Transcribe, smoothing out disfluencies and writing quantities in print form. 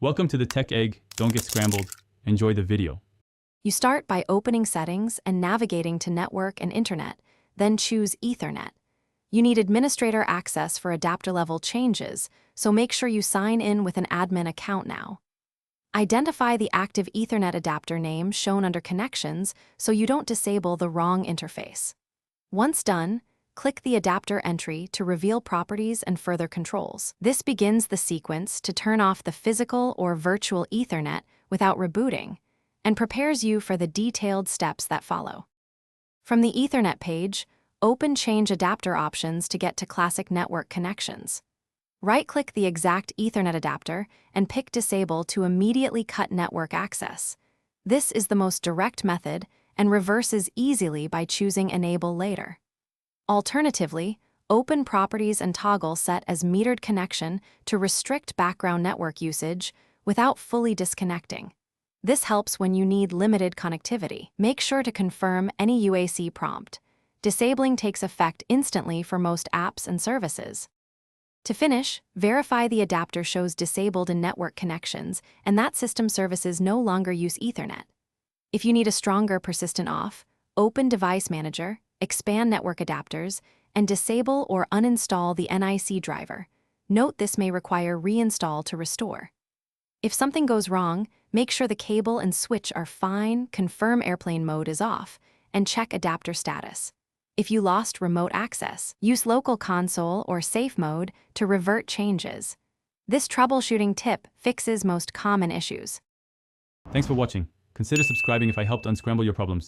Welcome to the Tech Egg. Don't get scrambled. Enjoy the video. You start by opening Settings and navigating to Network and Internet, then choose Ethernet. You need administrator access for adapter level changes, so make sure you sign in with an admin account now. Identify the active Ethernet adapter name shown under Connections so you don't disable the wrong interface. Once done, click the adapter entry to reveal properties and further controls. This begins the sequence to turn off the physical or virtual Ethernet without rebooting, and prepares you for the detailed steps that follow. From the Ethernet page, open Change Adapter options to get to classic network connections. Right-click the exact Ethernet adapter and pick Disable to immediately cut network access. This is the most direct method and reverses easily by choosing Enable later. Alternatively, open Properties and toggle Set as Metered Connection to restrict background network usage without fully disconnecting. This helps when you need limited connectivity. Make sure to confirm any UAC prompt. Disabling takes effect instantly for most apps and services. To finish, verify the adapter shows disabled in network connections and that system services no longer use Ethernet. If you need a stronger persistent off, open Device Manager, expand network adapters, and disable or uninstall the NIC driver. Note this may require reinstall to restore. If something goes wrong, make sure the cable and switch are fine, confirm airplane mode is off, and check adapter status. If you lost remote access, use local console or safe mode to revert changes. This troubleshooting tip fixes most common issues. Thanks for watching. Consider subscribing if I helped unscramble your problems.